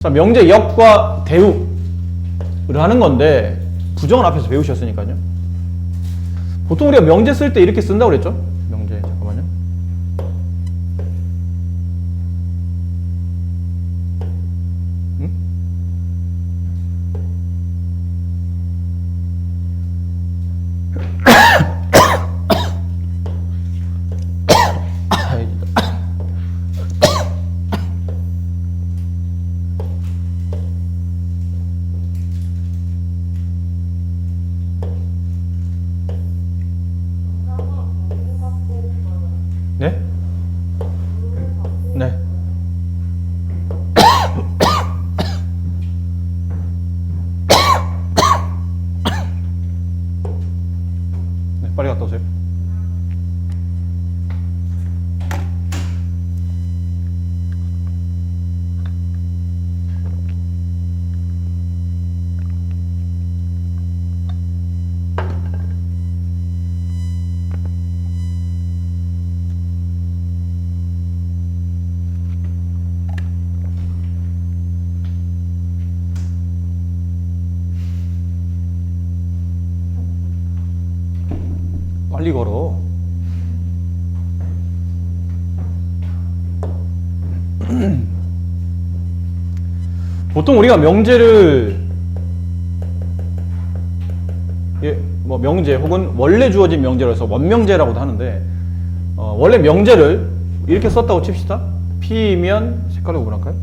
자, 명제 역과 대우를 하는 건데 부정을 앞에서 배우셨으니까요. 보통 우리가 명제 쓸 때 이렇게 쓴다고 그랬죠? 명제, 잠깐만요. 응? 네? 네. 네, 빨리 갔다 오세요. 빨리 걸어. 보통 우리가 명제를 뭐 명제 혹은 원래 주어진 명제로 해서 원명제라고도 하는데 원래 명제를 이렇게 썼다고 칩시다. P면 색깔로 구분할까요?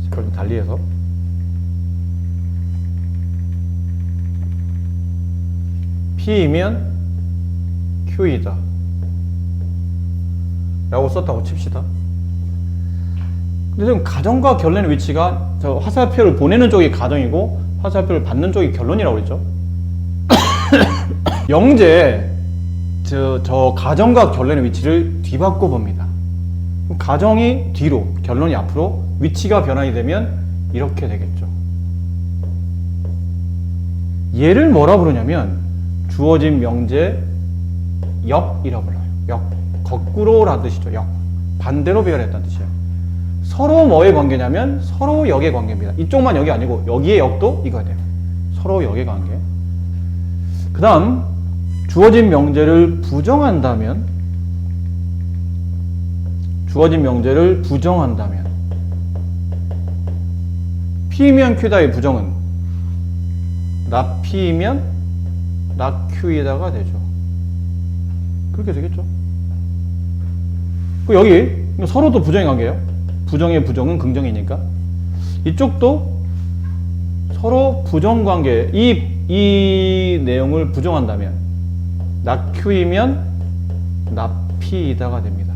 색깔 좀 달리해서 P이면 Q이다 라고 썼다고 칩시다. 근데 지금 가정과 결론의 위치가 저 화살표를 보내는 쪽이 가정이고 화살표를 받는 쪽이 결론이라고 그랬죠. 영재 저 가정과 결론의 위치를 뒤바꿔 봅니다. 가정이 뒤로, 결론이 앞으로, 위치가 변환이 되면 이렇게 되겠죠. 얘를 뭐라 부르냐면 주어진 명제 역이라 불러요. 역. 거꾸로라는 뜻이죠. 역. 반대로 배열했다는 뜻이에요. 서로 뭐의 관계냐면 서로 역의 관계입니다. 이쪽만 역이 아니고 여기의 역도 이거야 돼요. 서로 역의 관계. 그 다음 주어진 명제를 부정한다면 P면 Q다의 부정은 나 P면 나 Q이다가 되죠. 그렇게 되겠죠. 그 여기 서로도 부정의 관계예요. 부정의 부정은 긍정이니까 이쪽도 서로 부정관계 이 내용을 부정한다면 나 Q이면 나 P이다가 됩니다.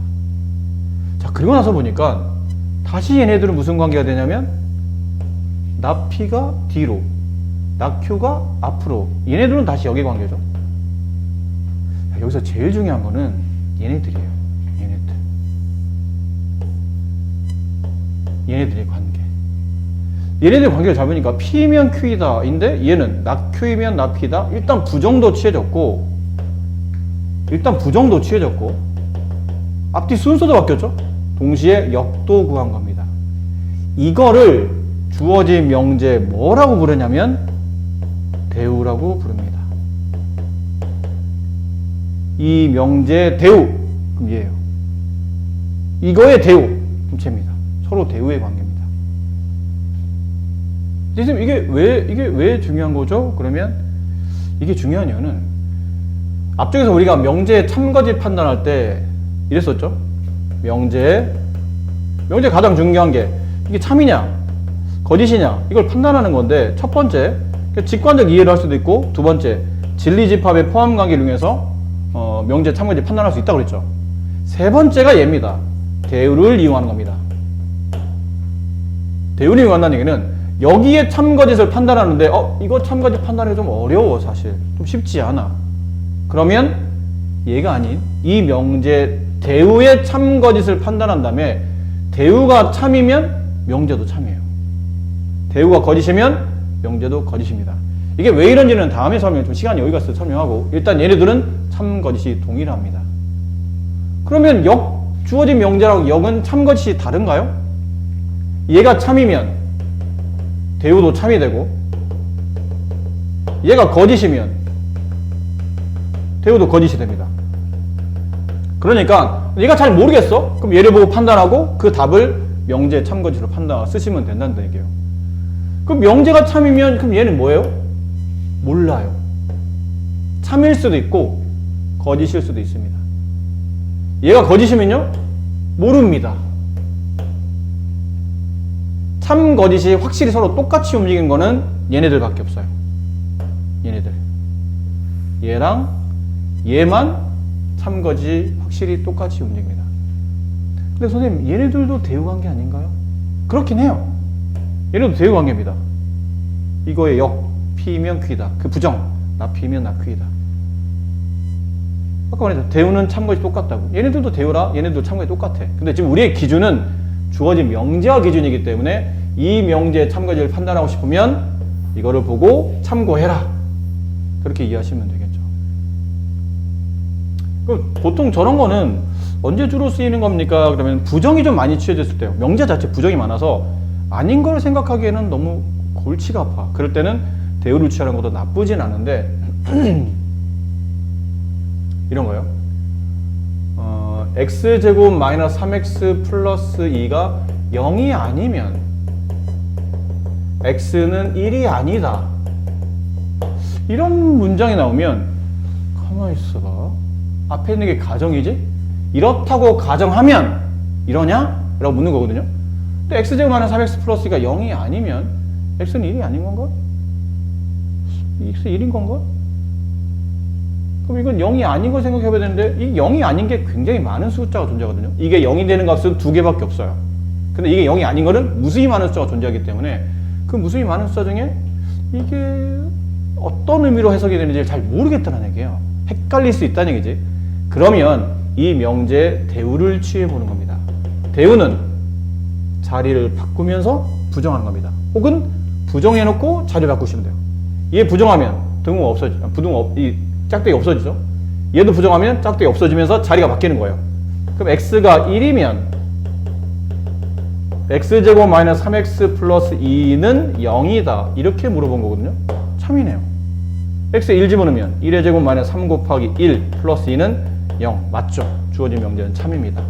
자, 그리고 나서 보니까 다시 얘네들은 무슨 관계가 되냐면 나 P가 뒤로 나 Q가 앞으로 얘네들은 다시 역의 관계죠. 자, 여기서 제일 중요한 거는 얘네들이에요. 얘네들의 관계. 얘네들의 관계를 잡으니까 P면 Q이다 인데 얘는 나 Q이면 나 P다. 일단 부정도 취해졌고 앞뒤 순서도 바뀌었죠. 동시에 역도 구한 겁니다. 이거를 주어진 명제 뭐라고 부르냐면 대우라고 부릅니다. 이 명제 대우 그럼 얘예요. 이거의 대우 그럼 쟤입니다. 서로 대우의 관계입니다. 지금 이게 왜 중요한 거죠? 그러면 이게 중요한 이유는 앞쪽에서 우리가 명제 참거짓 판단할 때 이랬었죠? 명제 가장 중요한 게 이게 참이냐 거짓이냐 이걸 판단하는 건데 첫 번째 직관적 이해를 할 수도 있고 두 번째 진리집합의 포함 관계를 이용해서 명제 참거짓 판단할 수 있다고 그랬죠. 세 번째가 얘입니다. 대우를 이용하는 겁니다. 대우를 이용한다는 얘기는 여기에 참거짓을 판단하는데 이거 참거짓 판단하기 좀 어려워. 사실 좀 쉽지 않아. 그러면 얘가 아닌 이 명제 대우의 참거짓을 판단한 다음에 대우가 참이면 명제도 참이에요. 대우가 거짓이면 명제도 거짓입니다. 이게 왜 이런지는 다음에 설명해. 좀 시간이 여기가 있어서 설명하고 일단 얘네들은 참거짓이 동일합니다. 그러면 주어진 명제라고 역은 참거짓이 다른가요? 얘가 참이면 대우도 참이 되고, 얘가 거짓이면 대우도 거짓이 됩니다. 그러니까 얘가 잘 모르겠어? 그럼 얘를 보고 판단하고 그 답을 명제 참거짓으로 쓰시면 된다는 얘기예요. 그럼 명제가 참이면 그럼 얘는 뭐예요? 몰라요. 참일 수도 있고 거짓일 수도 있습니다. 얘가 거짓이면요? 모릅니다. 참 거짓이 확실히 서로 똑같이 움직이는 거는 얘네들밖에 없어요. 얘네들. 얘랑 얘만 참 거짓이 확실히 똑같이 움직입니다. 근데 선생님, 얘네들도 대우관계 아닌가요? 그렇긴 해요. 얘네도 대우관계입니다. 이거의 역, P면 Q이다. 그 부정, 나 P면 나 Q이다. 아까 말했죠. 대우는 참거짓이 똑같다고. 얘네들도 대우라, 얘네들도 참거짓이 똑같아. 근데 지금 우리의 기준은 주어진 명제와 기준이기 때문에 이 명제의 참거짓을 판단하고 싶으면 이거를 보고 참고해라. 그렇게 이해하시면 되겠죠. 그럼 보통 저런 거는 언제 주로 쓰이는 겁니까? 그러면 부정이 좀 많이 취해졌을 때요. 명제 자체 부정이 많아서 아닌 걸 생각하기에는 너무 골치가 아파. 그럴 때는 대우를 취하는 것도 나쁘진 않은데 이런 거요. x제곱 마이너스 3x 플러스 2가 0이 아니면 x는 1이 아니다. 이런 문장이 나오면 가만히 있어봐. 앞에 있는 게 가정이지? 이렇다고 가정하면 이러냐? 라고 묻는 거거든요. 근데 x제곱 마이너스 3x 플러스 2가 0이 아니면 x는 1이 아닌 건가? x 1인 건가? 그럼 이건 0이 아닌 걸 생각해 봐야 되는데 이 0이 아닌 게 굉장히 많은 숫자가 존재하거든요. 이게 0이 되는 값은 2개밖에 없어요. 근데 이게 0이 아닌 거는 무수히 많은 숫자가 존재하기 때문에 그 무수히 많은 숫자 중에 이게 어떤 의미로 해석이 되는지 잘 모르겠다는 얘기예요. 헷갈릴 수 있다는 얘기지. 그러면 이 명제의 대우를 취해보는 겁니다. 대우는 자리를 바꾸면서 부정하는 겁니다. 혹은 부정해놓고 자리를 바꾸시면 돼요. 얘 부정하면 등호가 없어지죠. 이 짝대기 없어지죠. 얘도 부정하면 짝대기 없어지면서 자리가 바뀌는 거예요. 그럼 x가 1이면 x제곱 마이너스 3x 플러스 2는 0이다. 이렇게 물어본 거거든요. 참이네요. x에 1 집어넣으면 1의 제곱 마이너스 3 곱하기 1 플러스 2는 0. 맞죠? 주어진 명제는 참입니다.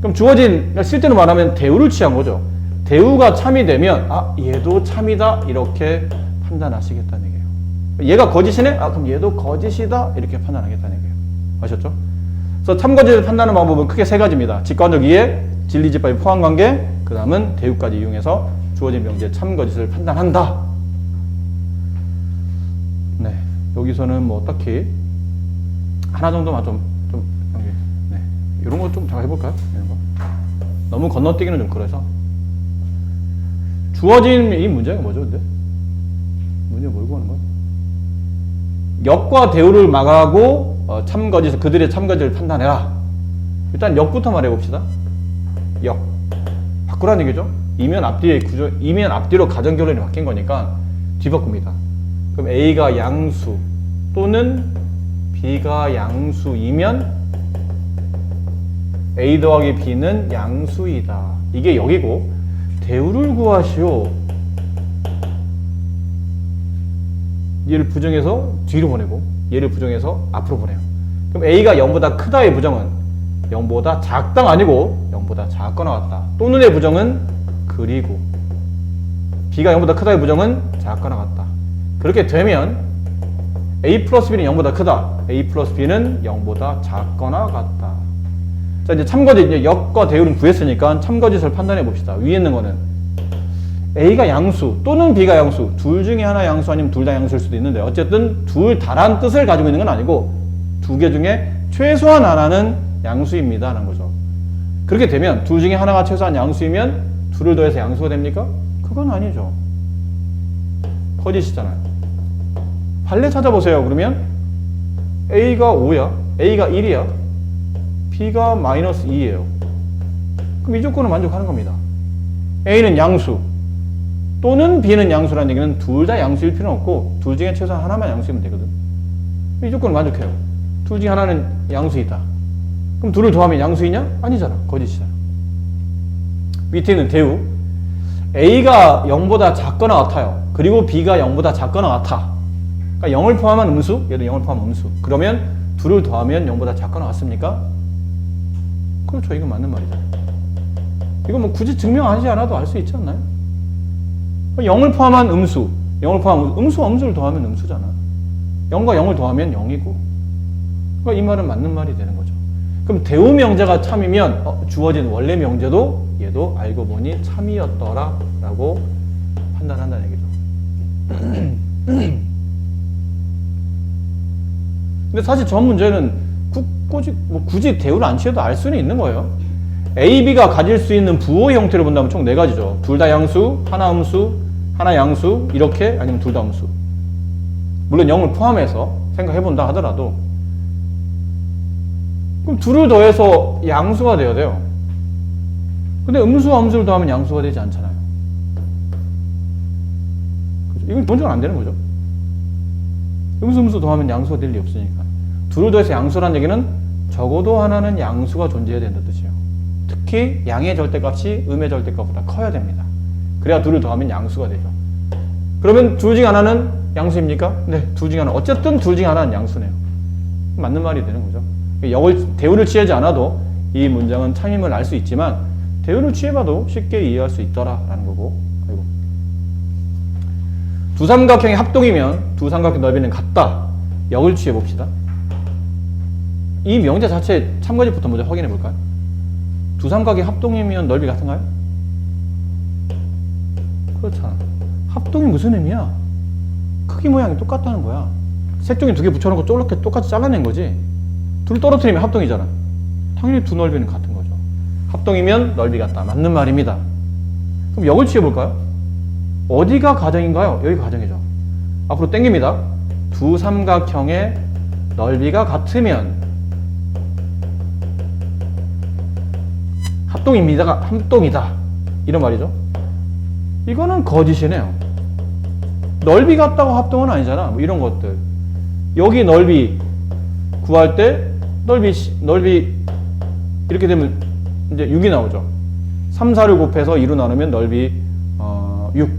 그럼 주어진, 실제로 말하면 대우를 취한 거죠. 대우가 참이 되면 아, 얘도 참이다. 이렇게 판단하시겠다는 얘기예요. 얘가 거짓이네? 아, 그럼 얘도 거짓이다. 이렇게 판단하겠다는 얘기예요. 아셨죠? 그래서 참거짓을 판단하는 방법은 크게 세 가지입니다. 직관적 이해, 진리집합의 포함관계, 그 다음은 대우까지 이용해서 주어진 명제의 참거짓을 판단한다. 네, 여기서는 뭐 딱히 하나 정도만 네, 이런 거 좀 잘 해볼까요? 이런 거. 너무 건너뛰기는 좀 그래서. 주어진 이 문제가 뭐죠, 근데? 문제 뭘 구하는 거야? 역과 대우를 막하고 참거짓, 그들의 참거짓을 판단해라. 일단 역부터 말해봅시다. 역. 바꾸라는 얘기죠. 이면 앞뒤의 구조, 이면 앞뒤로 가정결론이 바뀐 거니까 뒤바꿉니다. 그럼 A가 양수 또는 B가 양수이면 A 더하기 B는 양수이다. 이게 역이고, 대우를 구하시오. 얘를 부정해서 뒤로 보내고 얘를 부정해서 앞으로 보내요. 그럼 A가 0보다 크다의 부정은 0보다 작다가 아니고 0보다 작거나 같다. 또는의 부정은 그리고 B가 0보다 크다의 부정은 작거나 같다. 그렇게 되면 A 플러스 B는 0보다 크다. A 플러스 B는 0보다 작거나 같다. 자, 이제 참거짓, 이제 역과 대우를 구했으니까 참거짓을 판단해 봅시다. 위에 있는 거는 A가 양수 또는 B가 양수, 둘 중에 하나 양수 아니면 둘 다 양수일 수도 있는데 어쨌든 둘 다란 뜻을 가지고 있는 건 아니고 두 개 중에 최소한 하나는 양수입니다 라는 거죠. 그렇게 되면 둘 중에 하나가 최소한 양수이면 둘을 더해서 양수가 됩니까? 그건 아니죠. 거짓이잖아요. 판례 찾아보세요. 그러면 A가 5야, A가 1이야, B가 마이너스 2예요. 그럼 이 조건을 만족하는 겁니다. A는 양수 또는 B는 양수라는 얘기는 둘 다 양수일 필요는 없고 둘 중에 최소한 하나만 양수이면 되거든. 이 조건을 만족해요. 둘 중에 하나는 양수이다. 그럼 둘을 더하면 양수이냐? 아니잖아. 거짓이잖아. 밑에 있는 대우. A가 0보다 작거나 같아요. 그리고 B가 0보다 작거나 같아. 그러니까 0을 포함한 음수, 얘도 0을 포함한 음수. 그러면 둘을 더하면 0보다 작거나 같습니까? 그렇죠. 이건 맞는 말이죠. 이거 뭐 굳이 증명하지 않아도 알 수 있지 않나요? 0을 포함한 음수, 0을 포함한 음수와 음수를 더하면 음수잖아. 0과 0을 더하면 0이고. 그러니까 이 말은 맞는 말이 되는 거죠. 그럼 대우 명제가 참이면 주어진 원래 명제도 얘도 알고 보니 참이었더라 라고 판단한다는 얘기죠. 근데 사실 저 문제는 굳이 대우를 안 취해도 알 수는 있는 거예요. A, B가 가질 수 있는 부호 형태를 본다면 총 4가지죠. 둘 다 양수, 하나 음수, 하나 양수, 이렇게, 아니면 둘 다 음수. 물론 0을 포함해서 생각해본다 하더라도 그럼 둘을 더해서 양수가 되어야 돼요. 근데 음수와 음수를 더하면 양수가 되지 않잖아요. 이건 기본적으로 안 되는 거죠. 음수 더하면 양수가 될 리 없으니까. 둘을 더해서 양수라는 얘기는 적어도 하나는 양수가 존재해야 된다는 뜻이에요. 특히 양의 절대값이 음의 절대값보다 커야 됩니다. 그래야 둘을 더하면 양수가 되죠. 그러면 둘 중 하나는 양수입니까? 네, 둘 중 하나. 어쨌든 둘 중 하나는 양수네요. 맞는 말이 되는 거죠. 대우를 취하지 않아도 이 문장은 참임을 알 수 있지만 대우를 취해봐도 쉽게 이해할 수 있더라라는 거고. 아이고. 두 삼각형의 합동이면 두 삼각형 넓이는 같다. 역을 취해봅시다. 이 명제 자체 참고집부터 먼저 확인해 볼까요? 두 삼각의 합동이면 넓이 같은가요? 그렇잖아. 합동이 무슨 의미야? 크기 모양이 똑같다는 거야. 색종이 2개 붙여놓고 저렇게 똑같이 잘라낸 거지. 둘 떨어뜨리면 합동이잖아. 당연히 두 넓이는 같은 거죠. 합동이면 넓이 같다. 맞는 말입니다. 그럼 역을 취해볼까요? 어디가 가정인가요? 여기 가정이죠. 앞으로 땡깁니다. 두 삼각형의 넓이가 같으면 합동이다. 이런 말이죠. 이거는 거짓이네요. 넓이 같다고 합동은 아니잖아. 뭐 이런 것들. 여기 넓이 구할 때 넓이 이렇게 되면 이제 6이 나오죠. 3, 4를 곱해서 2로 나누면 넓이 6.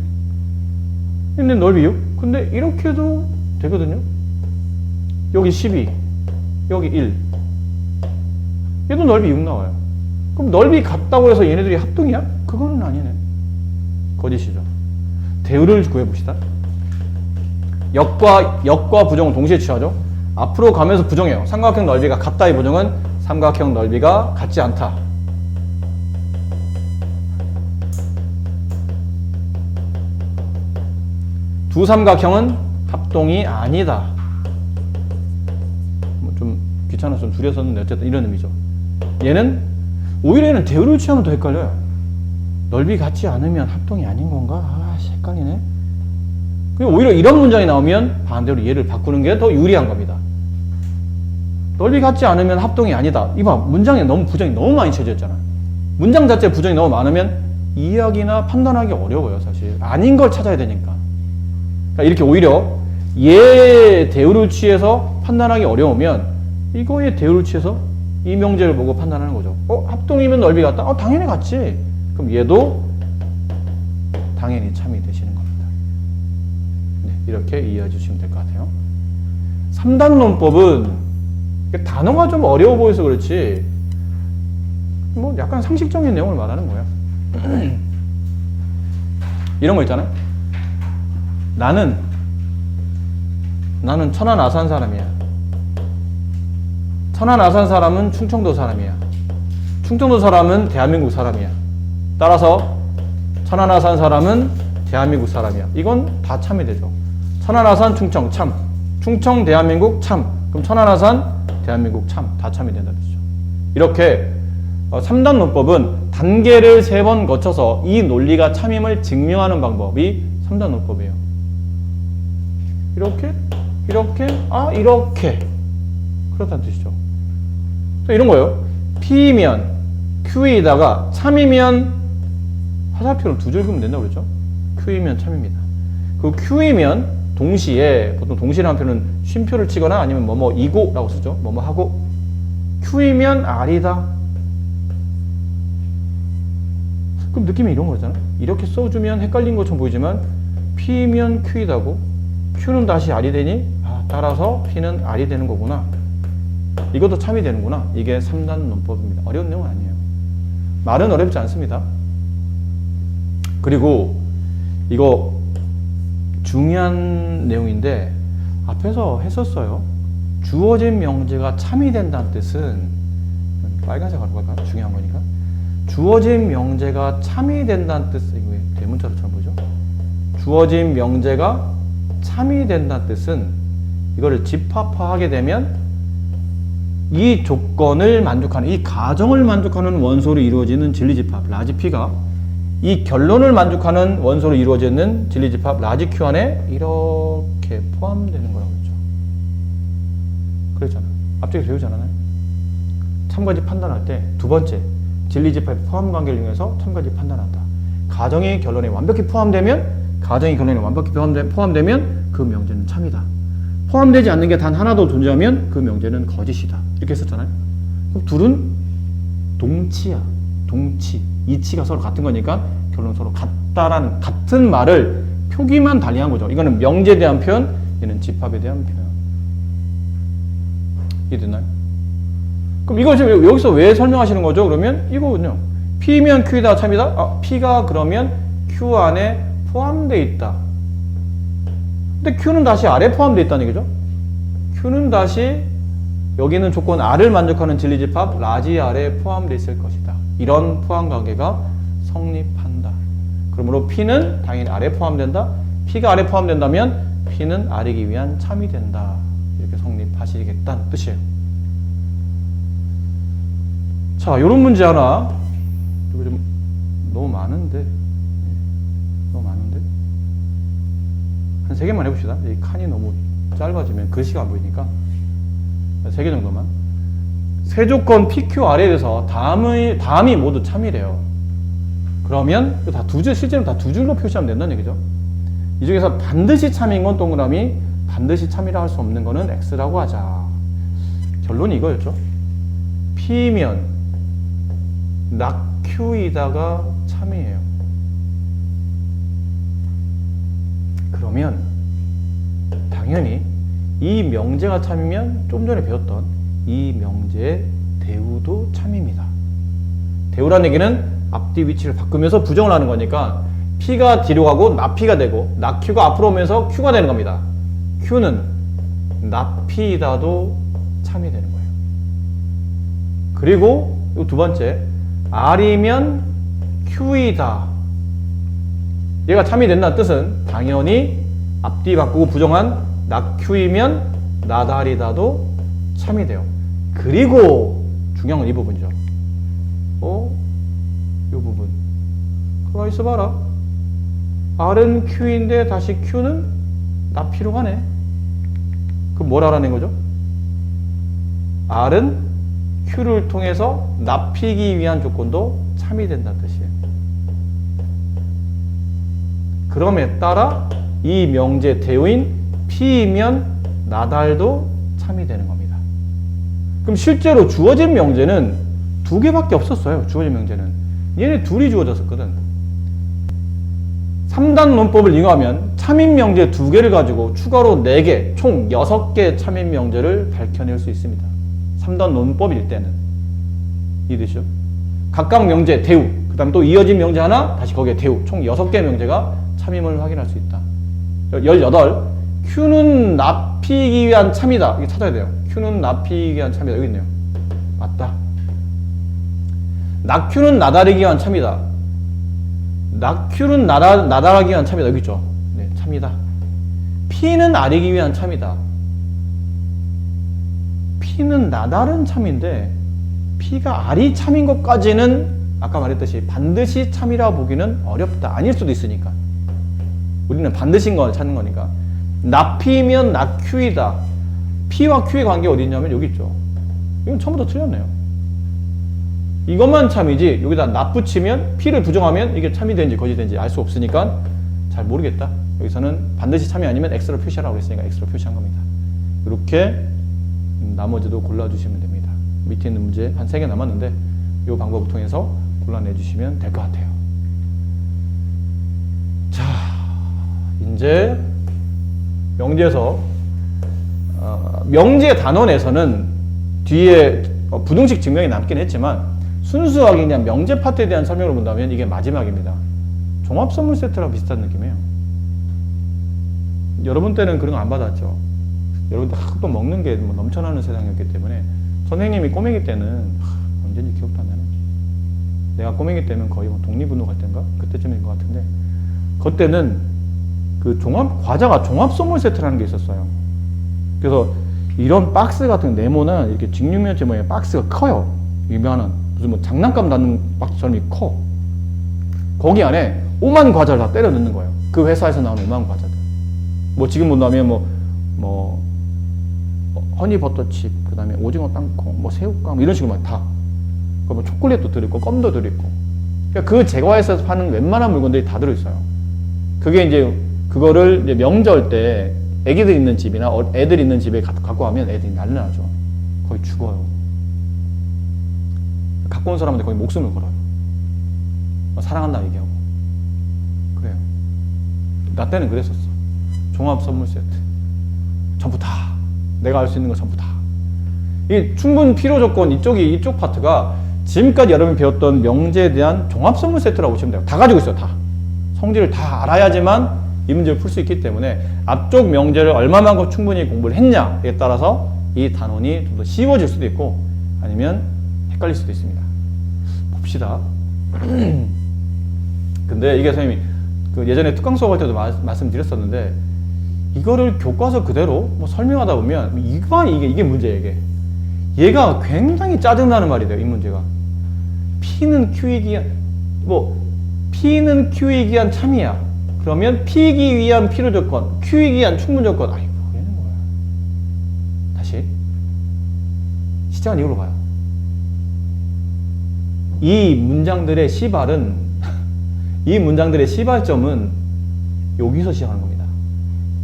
근데 넓이 6? 근데 이렇게도 되거든요. 여기 12, 여기 1. 얘도 넓이 6 나와요. 그럼 넓이 같다고 해서 얘네들이 합동이야? 그거는 아니네. 거짓이죠. 대우를 구해봅시다. 역과 부정을 동시에 취하죠. 앞으로 가면서 부정해요. 삼각형 넓이가 같다의 부정은 삼각형 넓이가 같지 않다. 두 삼각형은 합동이 아니다. 뭐 좀 귀찮아서 좀 줄여 썼는데 어쨌든 이런 의미죠. 오히려 얘는 대우를 취하면 더 헷갈려요. 넓이 같지 않으면 합동이 아닌 건가? 헷갈리네. 오히려 이런 문장이 나오면 반대로 얘를 바꾸는 게 더 유리한 겁니다. 넓이 같지 않으면 합동이 아니다. 이봐, 문장에 부정이 너무 많이 쳐졌잖아. 문장 자체에 부정이 너무 많으면 이해하기나 판단하기 어려워요, 사실. 아닌 걸 찾아야 되니까. 그러니까 이렇게 오히려 얘 대우를 취해서 판단하기 어려우면 이거의 대우를 취해서 이 명제를 보고 판단하는 거죠. 합동이면 넓이 같다? 당연히 같지. 그럼 얘도 당연히 참이 되시는 겁니다. 네, 이렇게 이해해 주시면 될 것 같아요. 3단 논법은 단어가 좀 어려워 보여서 그렇지 뭐 약간 상식적인 내용을 말하는 거야. 이런 거 있잖아요. 나는 천안 아산 사람이야. 천안 아산 사람은 충청도 사람이야. 충청도 사람은 대한민국 사람이야. 따라서 천안 아산 사람은 대한민국 사람이야. 이건 다 참이 되죠. 천안 아산 충청 참. 충청 대한민국 참. 그럼 천안 아산 대한민국 참. 다 참이 된다는 뜻이죠. 이렇게 3단 논법은 단계를 3번 거쳐서 이 논리가 참임을 증명하는 방법이 3단 논법이에요. 이렇게 그렇다는 뜻이죠. 이런 거예요. P면 Q이다가 참이면 화살표를 2줄 그으면 된다고 그랬죠. Q이면 참입니다. 그 Q이면 동시에 보통 동시라는 표현은 쉼표를 치거나 아니면 뭐뭐이고 라고 쓰죠. 뭐뭐하고. Q이면 R이다. 그럼 느낌이 이런 거잖아. 이렇게 써주면 헷갈린 것처럼 보이지만 P면 Q이다고 Q는 다시 R이 되니 따라서 P는 R이 되는 거구나. 이것도 참이 되는구나. 이게 3단 논법입니다. 어려운 내용은 아니에요. 말은 어렵지 않습니다. 그리고 이거 중요한 내용인데 앞에서 했었어요. 주어진 명제가 참이 된다는 뜻은 빨간색 하고 갈까? 중요한 거니까. 주어진 명제가 참이 된다는 뜻은 이거 왜 대문자로처럼 보이죠? 주어진 명제가 참이 된다는 뜻은 이거를 집합화하게 되면 이 조건을 만족하는, 이 가정을 만족하는 원소로 이루어지는 진리집합 라지 P가 이 결론을 만족하는 원소로 이루어지는 진리집합 라지 Q 안에 이렇게 포함되는 거라고 했죠. 그랬잖아. 앞쪽에 배우지 않았나요? 참가지 판단할 때 두 번째 진리집합의 포함 관계를 이용해서 참가지 판단한다. 가정이 결론에 완벽히 포함되면 그 명제는 참이다. 포함되지 않는 게 단 하나도 존재하면 그 명제는 거짓이다. 이렇게 했었잖아요. 그럼 둘은 동치야. 동치. 이치가 서로 같은 거니까 결론 서로 같다라는 같은 말을 표기만 달리한 거죠. 이거는 명제에 대한 표현, 얘는 집합에 대한 표현. 이해됐나요? 그럼 이걸 지금 여기서 왜 설명하시는 거죠? 그러면 이거군요. P면 Q이다 참이다? P가 그러면 Q 안에 포함되어 있다. 근데 Q는 다시 R에 포함되어 있다는 얘기죠. Q는 다시 여기 있는 조건 R을 만족하는 진리집합 라지 R에 포함되어 있을 것이다. 이런 포함관계가 성립한다. 그러므로 P는 당연히 R에 포함된다. P가 R에 포함된다면 P는 R이기 위한 참이 된다. 이렇게 성립하시겠다는 뜻이에요. 자, 이런 문제 하나. 이거 좀 너무 많은데. 한 3개만 해봅시다. 이 칸이 너무 짧아지면 글씨가 안 보이니까 3개 정도만. 세 조건 PQR에 대해서 다음이 모두 참이래요. 그러면 다 실제로 다 두 줄로 표시하면 된다는 얘기죠. 이 중에서 반드시 참인 건 동그라미, 반드시 참이라 할 수 없는 거는 X라고 하자. 결론이 이거였죠. P면 낙Q이다가 참이에요. 그러면 당연히 이 명제가 참이면 좀 전에 배웠던 이 명제의 대우도 참입니다. 대우라는 얘기는 앞뒤 위치를 바꾸면서 부정을 하는 거니까 P가 뒤로 가고 나P가 되고 나Q가 앞으로 오면서 Q가 되는 겁니다. Q는 나P이다도 참이 되는 거예요. 그리고 이 두 번째 R이면 Q이다. 얘가 참이 된다는 뜻은 당연히 앞뒤 바꾸고 부정한 나Q이면 나달이다도 참이 돼요. 그리고 중요한 건 이 부분이죠. 이 부분. 가만히 있어봐라. R은 Q인데 다시 Q는 나P로 가네. 그럼 뭘 알아낸 거죠? R은 Q를 통해서 나피기 위한 조건도 참이 된다는 뜻이에요. 그럼에 따라 이 명제 대우인 P이면 나달도 참이 되는 겁니다. 그럼 실제로 주어진 명제는 2개밖에 없었어요. 주어진 명제는. 얘네 둘이 주어졌었거든. 3단 논법을 이용하면 참인 명제 2개를 가지고 추가로 4개, 총 6개 참인 명제를 밝혀낼 수 있습니다. 3단 논법일 때는. 이해되시죠? 각각 명제 대우, 그 다음 또 이어진 명제 하나, 다시 거기에 대우, 총 6개 명제가 참임을 확인할 수 있다. 18. Q는 나피기 위한 참이다. 이게 찾아야 돼요. Q는 나피기 위한 참이다. 여기 있네요. 맞다. 나Q는 나다리기 위한 참이다. 나Q는 나달하기 위한 참이다. 여기 있죠. 네, 참이다. P는 R이기 위한 참이다. P는 나달은 참인데 P가 R이 참인 것까지는 아까 말했듯이 반드시 참이라 보기는 어렵다. 아닐 수도 있으니까. 우리는 반드시인 걸 찾는 거니까. 나P면 나Q이다. P와 Q의 관계가 어디 있냐면 여기 있죠. 이건 처음부터 틀렸네요. 이것만 참이지 여기다 나 붙이면 P를 부정하면 이게 참이 되는지 거짓이 되는지 알 수 없으니까 잘 모르겠다. 여기서는 반드시 참이 아니면 X로 표시하라고 했으니까 X로 표시한 겁니다. 이렇게 나머지도 골라주시면 됩니다. 밑에 있는 문제 한 3개 남았는데 이 방법을 통해서 골라내주시면 될 것 같아요. 명제에서 명제 단원에서는 뒤에 부등식 증명이 남긴 했지만 순수하게 그냥 명제 파트에 대한 설명을 본다면 이게 마지막입니다. 종합 선물 세트랑 비슷한 느낌이에요. 여러분 때는 그런 거 안 받았죠. 여러분 때 학교 먹는 게 뭐 넘쳐나는 세상이었기 때문에 선생님이 꼬맹이 때는 언제인지 기억도 안 나네. 내가 꼬맹이 때면 거의 뭐 독립운동 할 때인가? 그때쯤인 것 같은데 그때는 그 과자가 종합 선물 세트라는 게 있었어요. 그래서 이런 박스 같은 네모나 이렇게 직육면체 모양의 박스가 커요. 유명한 무슨 뭐 장난감 닫는 박스처럼 커. 거기 안에 오만 과자를 다 때려 넣는 거예요. 그 회사에서 나오는 오만 과자들. 뭐 지금 본다면 허니버터칩, 그 다음에 오징어 땅콩, 뭐 새우깡 이런 식으로 막 다. 뭐 초콜릿도 들어있고 껌도 들어있고. 그러니까 그 제과에서 파는 웬만한 물건들이 다 들어있어요. 그게 이제 그거를 이제 명절 때 애기들 있는 집이나 애들 있는 집에 갖고 가면 애들이 난리 나죠. 거의 죽어요. 갖고 온 사람한테 거의 목숨을 걸어요. 사랑한다 얘기하고. 그래요. 나 때는 그랬었어. 종합 선물 세트. 전부 다. 내가 알 수 있는 거 전부 다. 이 충분 필요 조건 이쪽 파트가 지금까지 여러분이 배웠던 명제에 대한 종합 선물 세트라고 보시면 돼요. 다 가지고 있어요. 다. 성질을 다 알아야지만 이 문제를 풀 수 있기 때문에 앞쪽 명제를 얼마만큼 충분히 공부를 했냐에 따라서 이 단원이 좀 더 쉬워질 수도 있고 아니면 헷갈릴 수도 있습니다. 봅시다. 근데 이게 선생님이 그 예전에 특강 수업할 때도 말씀드렸었는데 이거를 교과서 그대로 뭐 설명하다 보면 이게 문제예요. 얘가 굉장히 짜증나는 말이 돼요. 이 문제가. P는 Q이기 위한 참이야. 그러면 P이기 위한 필요 조건, Q이기 위한 충분 조건. 아이고, 얘는 뭐야. 다시. 시작한 이유로 봐요. 이 문장들의 시발점은 여기서 시작하는 겁니다.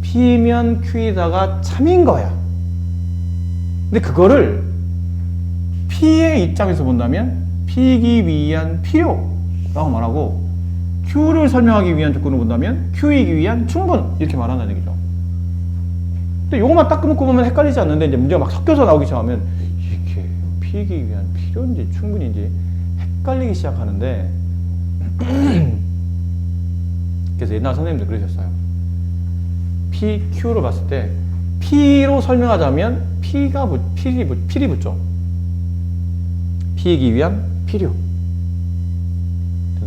P면 Q이다가 참인 거야. 근데 그거를 P의 입장에서 본다면 P이기 위한 필요라고 말하고 Q를 설명하기 위한 조건을 본다면 Q이기 위한 충분 이렇게 말한다는 얘기죠. 근데 요것만 딱 끊고 보면 헷갈리지 않는데 이제 문제가 막 섞여서 나오기 시작하면 이게 P이기 위한 필요인지 충분인지 헷갈리기 시작하는데 그래서 옛날 선생님들 그러셨어요. P, Q를 봤을 때 P로 설명하자면 필이 붙죠. P이기 위한 필요. 그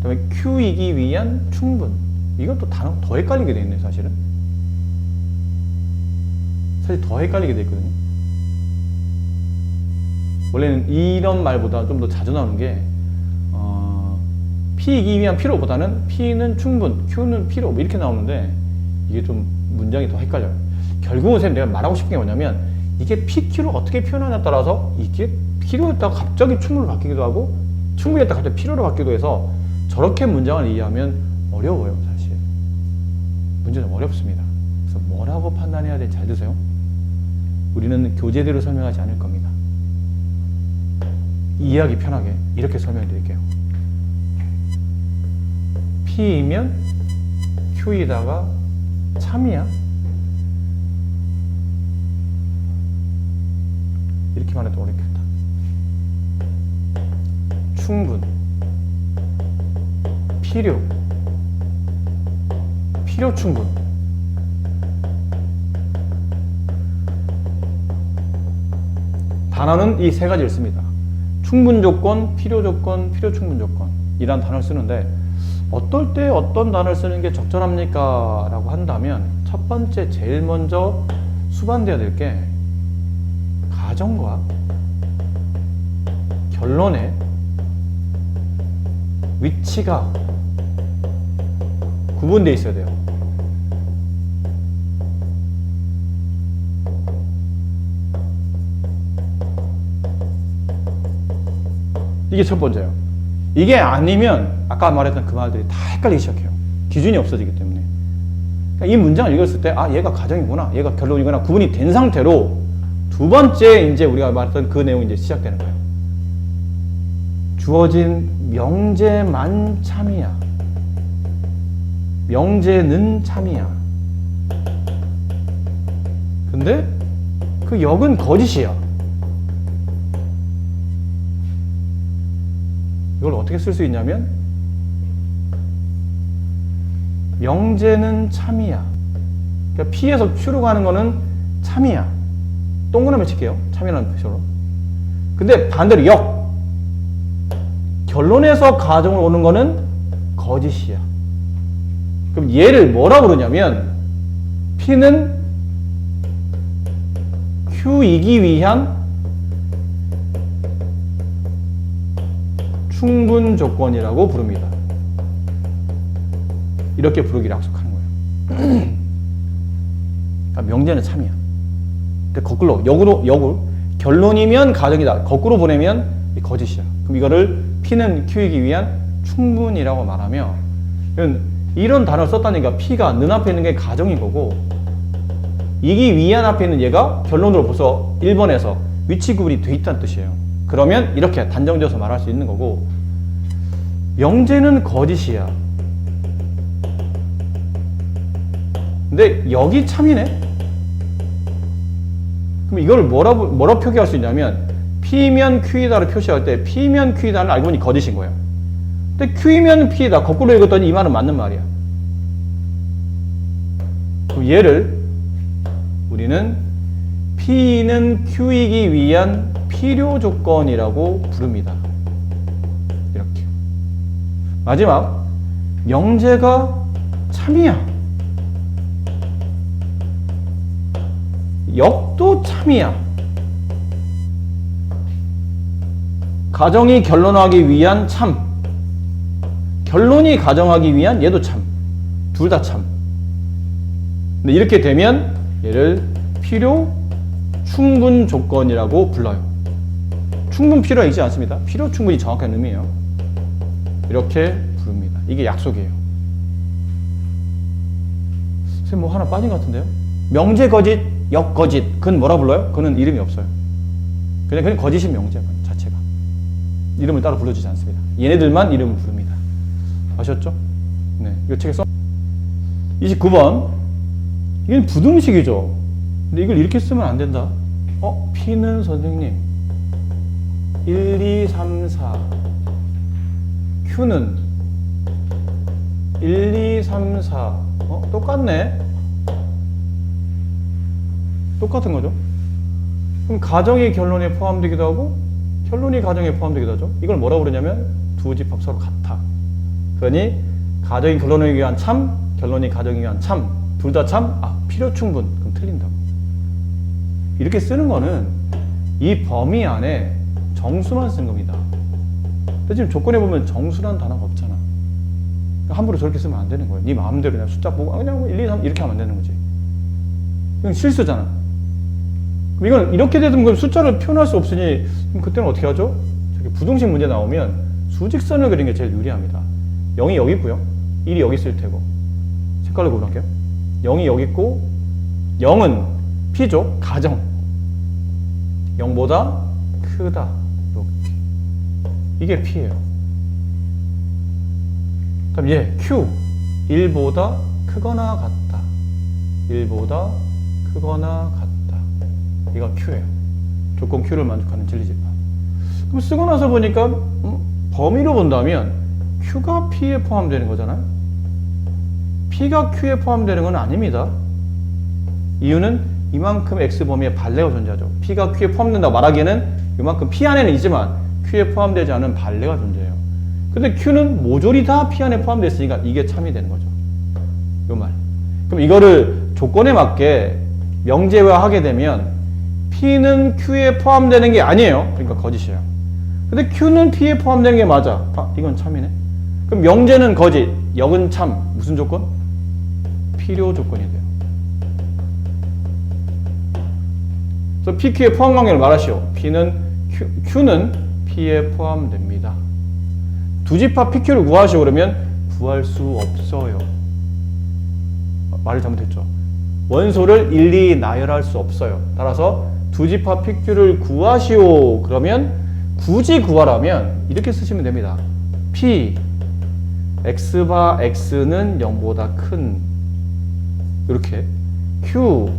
다음에 Q이기 위한 충분. 이것도 단어 더 헷갈리게 돼 있네, 사실은. 사실 더 헷갈리게 돼 있거든요. 원래는 이런 말보다 좀 더 자주 나오는 게 P이기 위한 필요보다는 P는 충분, Q는 필요 뭐 이렇게 나오는데 이게 좀 문장이 더 헷갈려요. 결국은 선생님 내가 말하고 싶은 게 뭐냐면 이게 PQ를 어떻게 표현하냐에 따라서 이게 필요했다가 갑자기 충분으로 바뀌기도 하고 충분했다가 갑자기 필요로 바뀌기도 해서 저렇게 문장을 이해하면 어려워요. 사실 문제는 어렵습니다. 그래서 뭐라고 판단해야 될지 잘 드세요. 우리는 교재대로 설명하지 않을 겁니다. 이해하기 편하게 이렇게 설명해 드릴게요. P이면 Q이다가 참이야? 이렇게 말해도 어렵겠다. 충분, 필요 충분. 단어는 이 세 가지를 씁니다. 충분 조건, 필요 조건, 필요 충분 조건 이란 단어를 쓰는데 어떨 때 어떤 단어를 쓰는 게 적절합니까? 라고 한다면 첫 번째 제일 먼저 수반돼야 될 게 가정과 결론의 위치가 구분되어 있어야 돼요. 이게 첫 번째예요. 이게 아니면 아까 말했던 그 말들이 다 헷갈리기 시작해요. 기준이 없어지기 때문에. 그러니까 이 문장을 읽었을 때 아 얘가 가정이구나 얘가 결론이구나 구분이 된 상태로 두 번째 이제 우리가 말했던 그 내용이 이제 시작되는 거예요. 주어진 명제만 참이야. 명제는 참이야. 근데 그 역은 거짓이야. 이걸 어떻게 쓸 수 있냐면 명제는 참이야. 그러니까 P에서 Q로 가는 거는 참이야. 동그라미 칠게요. 참이라는 표시로. 근데 반대로 역. 결론에서 가정을 오는 거는 거짓이야. 그럼 얘를 뭐라 부르냐면 P는 Q이기 위한 충분 조건이라고 부릅니다. 이렇게 부르기를 약속하는 거예요. 그러니까 명제는 참이야. 거꾸로 역으로 결론이면 가정이다. 거꾸로 보내면 거짓이야. 그럼 이거를 P는 Q이기 위한 충분이라고 말하며 이런 단어를 썼다니까 P가 는 앞에 있는 게 가정인 거고 이기 위한 앞에 있는 얘가 결론으로 벌써 1번에서 위치 구분이 돼 있다는 뜻이에요. 그러면 이렇게 단정지어서 말할 수 있는 거고 명제는 거짓이야. 근데 여기 참이네? 그럼 이걸 뭐라 표기할 수 있냐면 P면 Q이다를 표시할 때 P면 Q이다는 알고 보니 거짓인 거예요. 근데 Q이면 P이다 거꾸로 읽었더니 이 말은 맞는 말이야. 그럼 얘를 우리는 P는 Q이기 위한 필요 조건이라고 부릅니다. 이렇게. 마지막 명제가 참이야. 역도 참이야. 가정이 결론하기 위한 참. 결론이 가정하기 위한 얘도 참. 둘 다 참. 근데 이렇게 되면 얘를 필요 충분 조건이라고 불러요. 충분 필요가 있지 않습니다. 필요 충분이 정확한 의미예요. 이렇게 부릅니다. 이게 약속이에요. 선생님 뭐 하나 빠진 것 같은데요? 명제 거짓, 역 거짓. 그건 뭐라 불러요? 그건 이름이 없어요. 그냥 거짓인 명제야. 자체가. 이름을 따로 불러주지 않습니다. 얘네들만 이름을 부릅니다. 아셨죠? 네. 이거 책에 써. 29번. 이건 부등식이죠. 근데 이걸 이렇게 쓰면 안 된다. P는 선생님 1, 2, 3, 4 Q는 1, 2, 3, 4 똑같네. 똑같은 거죠. 그럼 가정이 결론에 포함되기도 하고 결론이 가정에 포함되기도 하죠. 이걸 뭐라고 그러냐면 두 집합 서로 같아. 그러니 가정이 결론에 위한 참, 결론이 가정에 위한 참, 둘 다 참, 필요 충분. 그럼 틀린다고. 이렇게 쓰는 거는 이 범위 안에 정수만 쓴 겁니다. 근데 지금 조건에 보면 정수라는 단어가 없잖아. 함부로 저렇게 쓰면 안 되는 거예요. 네 마음대로 그냥 숫자 보고 그냥 1, 2, 3 이렇게 하면 안 되는 거지. 이건 실수잖아. 그럼 이건 이렇게 되면 숫자를 표현할 수 없으니 그럼 그때는 어떻게 하죠? 저기 부등식 문제 나오면 수직선을 그리는 게 제일 유리합니다. 0이 여기 있고요. 1이 여기 있을 테고. 색깔로 구분할게요. 0이 여기 있고 0은 P죠. 가정. 0보다 크다. 이렇게. 이게 P예요. 그럼 얘 Q 1보다 크거나 같다. 1보다 크거나 같다. 이거 Q예요. 조건 Q를 만족하는 진리집합. 그럼 쓰고 나서 보니까 범위로 본다면 Q가 P에 포함되는 거잖아요. P가 Q에 포함되는 건 아닙니다. 이유는 이만큼 X 범위에 발레가 존재하죠. P가 Q에 포함된다고 말하기에는 이만큼 P 안에는 있지만 Q에 포함되지 않은 발레가 존재해요. 근데 Q는 모조리 다 P 안에 포함되어 있으니까 이게 참이 되는 거죠. 요 말. 그럼 이거를 조건에 맞게 명제화하게 되면 P는 Q에 포함되는 게 아니에요. 그러니까 거짓이에요. 근데 Q는 P에 포함되는 게 맞아. 이건 참이네. 그럼 명제는 거짓, 역은 참. 무슨 조건? 필요 조건이 돼요. 그래서 PQ의 포함 관계를 말하시오. Q는 P에 포함됩니다. 두 집합 PQ를 구하시오. 그러면 구할 수 없어요. 말을 잘못했죠. 원소를 일일이 나열할 수 없어요. 따라서 두 집합 PQ를 구하시오. 그러면 굳이 구하라면 이렇게 쓰시면 됩니다. P x바 x는 0보다 큰 이렇게 q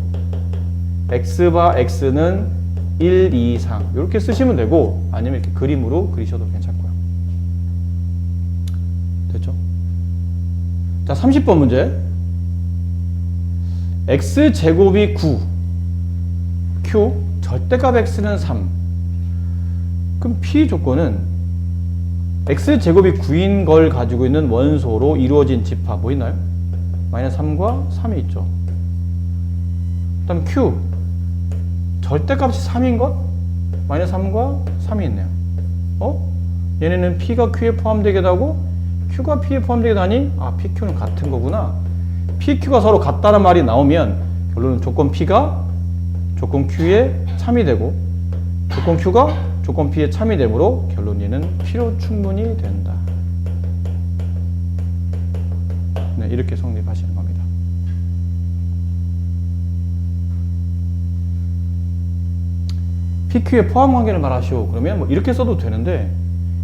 x바 x는 1 이상 이렇게 쓰시면 되고 아니면 이렇게 그림으로 그리셔도 괜찮고요. 됐죠? 자, 30번 문제. x제곱이 9 q 절대값 x는 3. 그럼 p 조건은 x제곱이 9인 걸 가지고 있는 원소로 이루어진 집합 뭐 있나요? 마이너스 3과 3이 있죠. 그 다음 q 절대값이 3인 것? 마이너스 3과 3이 있네요. 얘네는 p가 q에 포함되기도 하고 q가 p에 포함되기도 하니 pq는 같은 거구나. pq가 서로 같다는 말이 나오면 결론은 조건 p가 조건 q에 참이 되고 조건 q가 조건 p에 참이 되므로 결론 얘는 p로 충분히 된다. 네, 이렇게 성립하시는 겁니다. PQ의 포함 관계를 말하시오. 그러면 뭐 이렇게 써도 되는데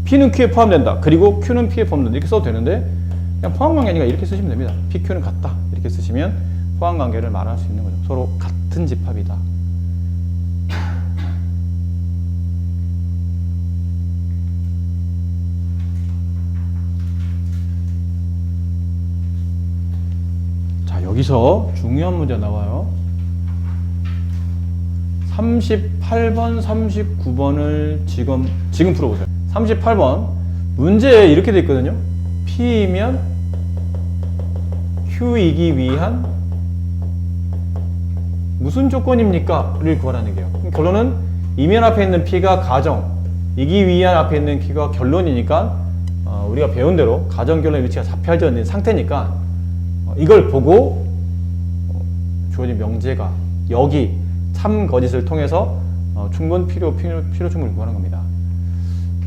P는 Q에 포함된다. 그리고 Q는 P에 포함된다. 이렇게 써도 되는데 그냥 포함 관계니까 이렇게 쓰시면 됩니다. PQ는 같다. 이렇게 쓰시면 포함 관계를 말할 수 있는 거죠. 서로 같은 집합이다. 자, 여기서 중요한 문제 나와요. 38번, 39번을 지금 풀어보세요. 38번 문제에 이렇게 돼 있거든요. P이면 Q이기 위한 무슨 조건입니까? 를 구하라는 얘기예요. 결론은 이면 앞에 있는 P가 가정이기 위한 앞에 있는 Q가 결론이니까 우리가 배운 대로 가정 결론의 위치가 잡혀져 있는 상태니까 이걸 보고 주어진 명제가 여기 참 거짓을 통해서 충분 필요 충분을 구하는 겁니다.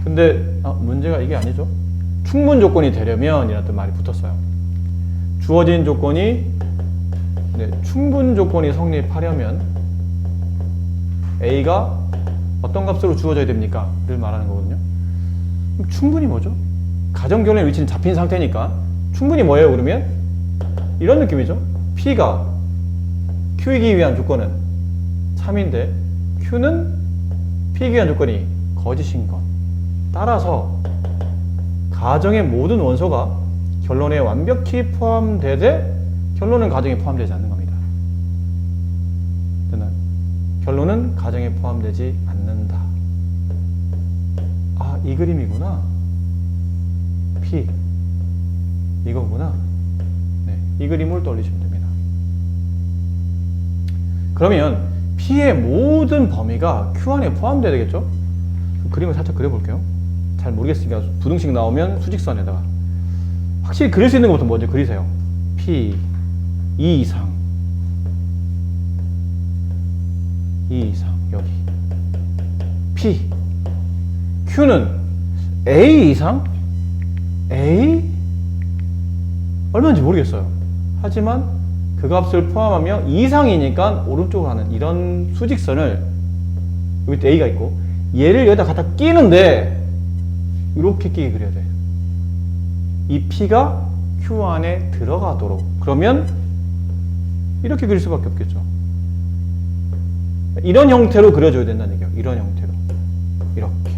근데 문제가 이게 아니죠. 충분 조건이 되려면 이라는 말이 붙었어요. 주어진 조건이 충분 조건이 성립하려면 A가 어떤 값으로 주어져야 됩니까? 를 말하는 거거든요. 그럼 충분히 뭐죠? 가정 결론의 위치는 잡힌 상태니까 충분히 뭐예요? 그러면 이런 느낌이죠. P가 Q이기 위한 조건은 참인데 Q는 P이기 위한 조건이 거짓인 것. 따라서 가정의 모든 원소가 결론에 완벽히 포함되되 결론은 가정에 포함되지 않는 겁니다. 됐나요? 결론은 가정에 포함되지 않는다. 이 그림이구나. P 이거구나. 네, 이 그림을 떠올리시면 됩니다. 그러면 P의 모든 범위가 Q 안에 포함되어야 되겠죠? 그림을 살짝 그려볼게요. 잘 모르겠으니까 부등식 나오면 수직선에다가 확실히 그릴 수 있는 것부터 먼저 그리세요. P 2 이상 여기 P Q는 A 이상? A? 얼마인지 모르겠어요. 하지만 그 값을 포함하며 이상이니까 오른쪽으로 하는 이런 수직선을 여기 A가 있고 얘를 여기다 갖다 끼는데 이렇게 끼게 그려야 돼요. 이 P가 Q 안에 들어가도록. 그러면 이렇게 그릴 수밖에 없겠죠. 이런 형태로 그려줘야 된다는 얘기예요. 이런 형태로. 이렇게.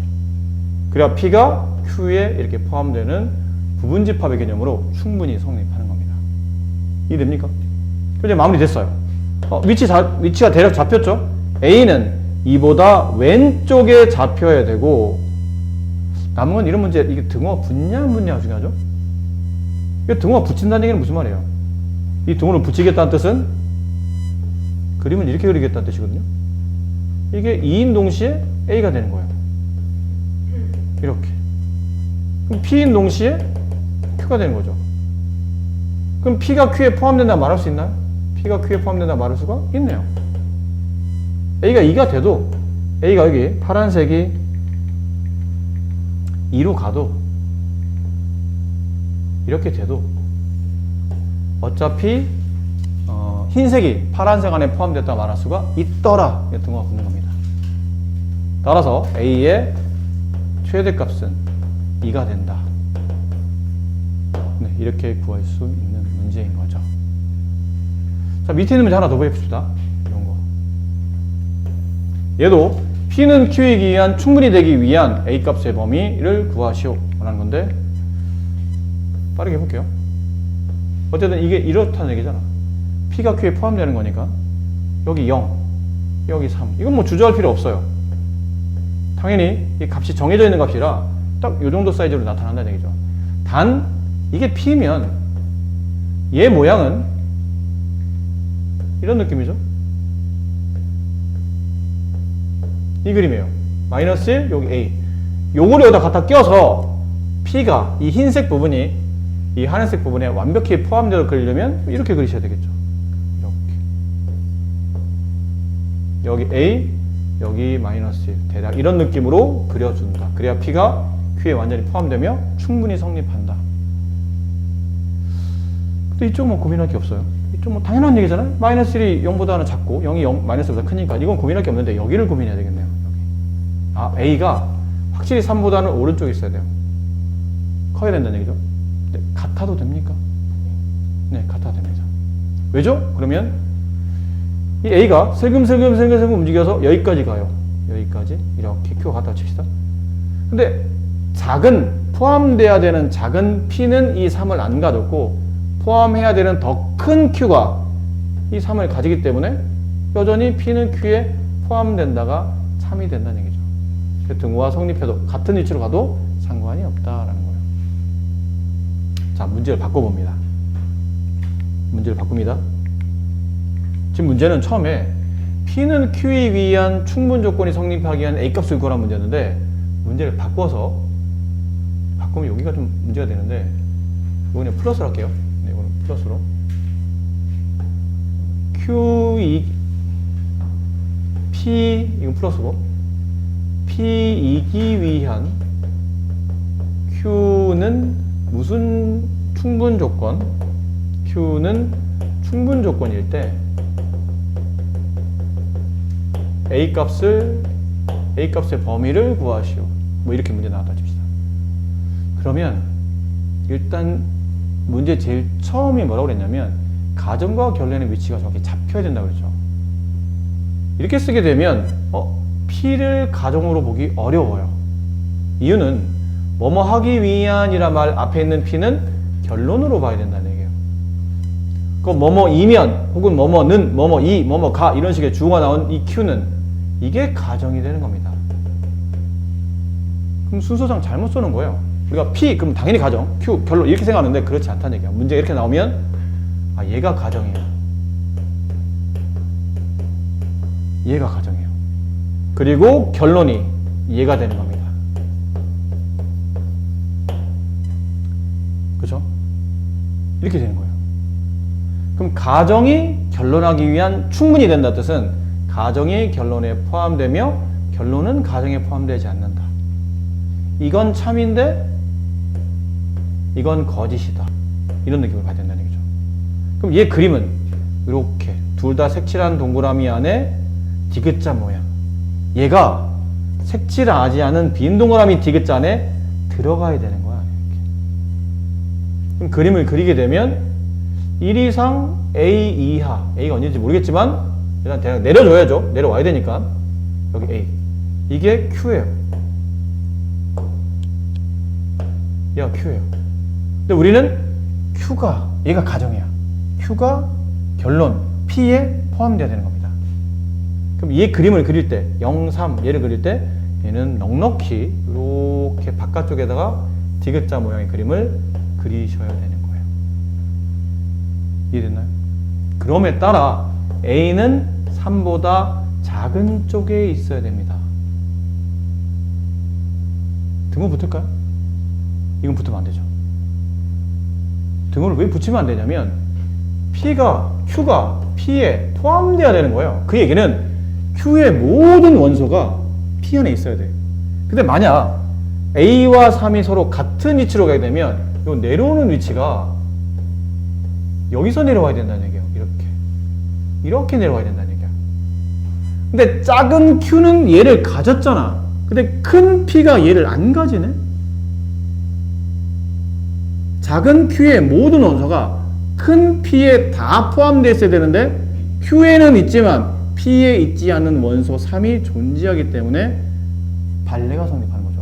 그래야 P가 Q에 이렇게 포함되는 부분집합의 개념으로 충분히 성립하는 겁니다. 이해됩니까? 이제 마무리됐어요. 위치가 대략 잡혔죠? A는 이보다 왼쪽에 잡혀야 되고 남은 건 이런 문제, 이게 등호가 붙냐 안 붙냐가 중요하죠? 이 등호가 붙인다는 얘기는 무슨 말이에요? 이 등호를 붙이겠다는 뜻은 그림을 이렇게 그리겠다는 뜻이거든요. 이게 2인 동시에 A가 되는 거예요. 이렇게. 그럼 P인 동시에 Q가 되는 거죠. 그럼 P가 Q에 포함된다 말할 수 있나요? P가 Q에 포함된다 말할 수가 있네요. A가 2가 돼도 A가 여기 파란색이 2로 가도 이렇게 돼도 어차피 흰색이 파란색 안에 포함됐다 말할 수가 있더라. 등호가 붙는 겁니다. 따라서 A의 최대값은 2가 된다. 네, 이렇게 구할 수 있는 문제인 거죠. 자, 밑에 있는 문제 하나 더 보십시다. 이런 거. 얘도 P는 Q에 의한 충분히 되기 위한 A 값의 범위를 구하시오 라는 건데, 빠르게 해볼게요. 어쨌든 이게 이렇다는 얘기잖아. P가 Q에 포함되는 거니까 여기 0, 여기 3. 이건 뭐 주저할 필요 없어요. 당연히 이 값이 정해져 있는 값이라 딱 이 정도 사이즈로 나타난다는 얘기죠. 단 이게 P면 얘 모양은 이런 느낌이죠. 이 그림이에요. 마이너스 1, 여기 A. 요거를 여기다 갖다 껴서 P가 이 흰색 부분이 이 하늘색 부분에 완벽히 포함되어 그리려면 이렇게 그리셔야 되겠죠. 이렇게. 여기 A, 여기 마이너스 1. 대략 이런 느낌으로 그려준다. 그래야 P가 Q에 완전히 포함되며 충분히 성립한다. 근데 이쪽 뭐 고민할 게 없어요. 이쪽 뭐 당연한 얘기잖아요. 마이너스 1이 0보다는 작고 0이 0, 마이너스보다 크니까 이건 고민할 게 없는데 여기를 고민해야 되겠네요. 여기. 아, A가 확실히 3보다는 오른쪽에 있어야 돼요. 커야 된다는 얘기죠. 근데 같아도 됩니까? 네, 같아도 됩니다. 왜죠? 그러면 이 A가 슬금슬금 움직여서 여기까지 가요. 여기까지 이렇게 Q가 갖다 칩시다. 근데 포함돼야 되는 작은 P는 이 3을 안 가졌고 포함해야 되는 더 큰 Q가 이 3을 가지기 때문에 여전히 P는 Q에 포함된다가 참이 된다는 얘기죠. 등호가 성립해도 같은 위치로 가도 상관이 없다라는 거예요. 자, 문제를 바꿔봅니다. 문제를 바꿉니다. 지금 문제는 처음에 P는 Q에 의한 충분 조건이 성립하기 위한 A값을 구하라는 문제였는데 문제를 바꾸면 여기가 좀 문제가 되는데 이거는 플러스로 할게요. 네, 이거는 플러스로 P 이건 플러스고 P이기 위한 Q는 무슨 충분 조건? Q는 충분 조건일 때 A값의 범위를 구하시오. 뭐 이렇게 문제 나왔다 칩시다. 그러면 일단 문제 제일 처음이 뭐라고 그랬냐면 가정과 결론의 위치가 정확히 잡혀야 된다고 그랬죠. 이렇게 쓰게 되면 P를 가정으로 보기 어려워요. 이유는 뭐뭐 하기 위한이라 말 앞에 있는 P는 결론으로 봐야 된다는 얘기예요. 그 뭐뭐이면 혹은 뭐뭐는 뭐뭐이 뭐뭐가 이런 식의 주어가 나온 이 Q는 이게 가정이 되는 겁니다. 그럼 순서상 잘못 쓰는 거예요. 우리가 P 그럼 당연히 가정, Q 결론 이렇게 생각하는데 그렇지 않다는 얘기야. 문제가 이렇게 나오면 얘가 가정이야. 얘가 가정이에요. 그리고 결론이 얘가 되는 겁니다. 그렇죠? 이렇게 되는 거예요. 그럼 가정이 결론하기 위한 충분히 된다 뜻은 가정이 결론에 포함되며 결론은 가정에 포함되지 않는다. 이건 참인데 이건 거짓이다. 이런 느낌을 받아야 된다는 얘기죠. 그럼 얘 그림은 이렇게 둘 다 색칠한 동그라미 안에 디귿자 모양. 얘가 색칠하지 않은 빈 동그라미 디귿자 안에 들어가야 되는 거야. 이렇게. 그럼 그림을 그리게 되면 1 이상 A 이하, A가 언제인지 모르겠지만 일단 대략 내려줘야죠. 내려와야 되니까 여기 A. 이게 Q예요. 얘가 Q예요. 근데 우리는 Q가 얘가 가정이야. Q가 결론 P에 포함되어야 되는 겁니다. 그럼 얘 그림을 그릴 때 0, 3 얘를 그릴 때 얘는 넉넉히 이렇게 바깥쪽에다가 디귿자 모양의 그림을 그리셔야 되는 거예요. 이해됐나요? 그럼에 따라 A는 3보다 작은 쪽에 있어야 됩니다. 등호 붙을까요? 이건 붙으면 안 되죠. 등호를 왜 붙이면 안 되냐면 Q가 P에 포함되어야 되는 거예요. 그 얘기는 Q의 모든 원소가 P 안에 있어야 돼. 근데 만약 A와 3이 서로 같은 위치로 가게 되면 이 내려오는 위치가 여기서 내려와야 된다는 얘기예요. 이렇게 내려와야 된다는 얘기야. 근데 작은 Q는 얘를 가졌잖아. 근데 큰 P가 얘를 안 가지네? 작은 Q의 모든 원소가 큰 P에 다 포함되어 있어야 되는데 Q에는 있지만 P에 있지 않은 원소 3이 존재하기 때문에 발레가 성립하는 거죠.